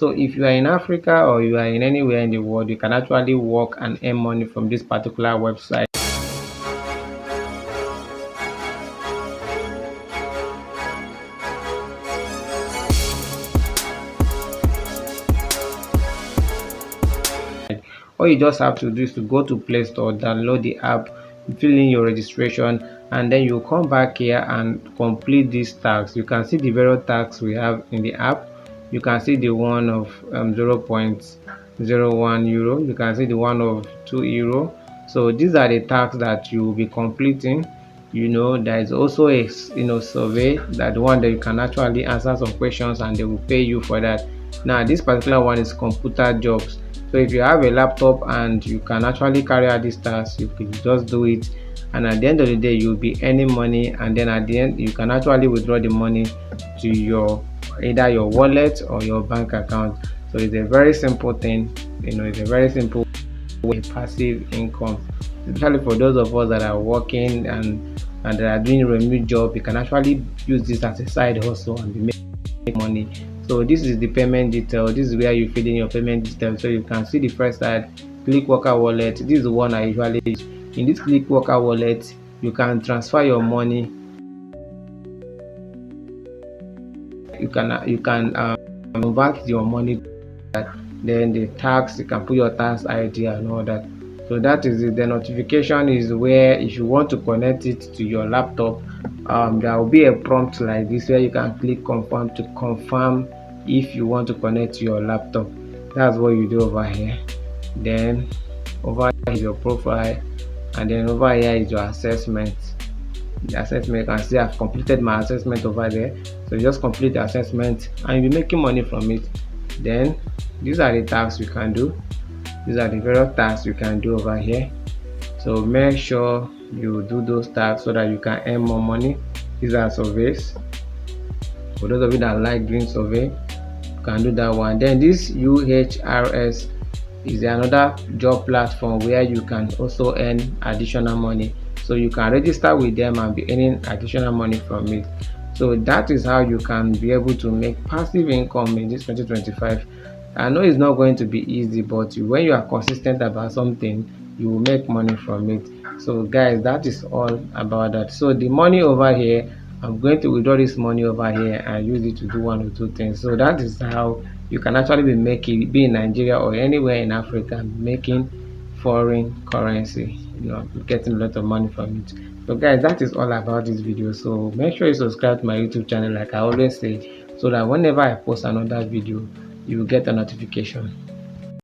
So if you are in Africa or you are in anywhere in the world, you can actually work and earn money from this particular website. All you just have to do is to go to Play Store, download the app, fill in your registration, and then you come back here and complete these tasks. You can see the various tasks we have in the app. You can see the one of 0.01 euro. You can see the one of 2 euro. So these are the tasks that you will be completing. There is also a survey, that one that you can actually answer some questions and they will pay you for that. Now this particular one is computer jobs. So if you have a laptop and you can actually carry out these tasks, you can just do it, and at the end of the day you'll be earning money, and then at the end you can actually withdraw the money to your either your wallet or your bank account. So it's a very simple thing. It's a very simple way, passive income, especially for those of us that are working and that are doing remote job. You can actually use this as a side hustle and be making money. So this is the payment detail. This is where you fill in your payment detail. So you can see the first side, Clickworker wallet. This is the one I usually use. In this Clickworker wallet, you can transfer your money. You can convert your money to that. Then the tax, you can put your tax ID and all that. So that is it. The notification is where if you want to connect it to your laptop, there will be a prompt like this where you can click confirm to confirm if you want to connect to your laptop. That's what you do over here. Then over here is your profile, and then over here is your assessment. The assessment, you can see I've completed my assessment over there. So you just complete the assessment and you'll be making money from it. Then these are the tasks you can do. These are the various tasks you can do over here. So make sure you do those tasks so that you can earn more money. These are surveys. For those of you that like doing survey, you can do that one. Then this UHRS is another job platform where you can also earn additional money. So you can register with them and be earning additional money from it. So that is how you can be able to make passive income in this 2025. I know it's not going to be easy, but when you are consistent about something, you will make money from it. So guys, that is all about that. So the money over here, I'm going to withdraw this money over here and use it to do one or two things. So that is how you can actually be in Nigeria or anywhere in Africa, making foreign currency, getting a lot of money from it. So guys, that is all about this video. So make sure you subscribe to my YouTube channel like I always say, so that whenever I post another video, you will get a notification.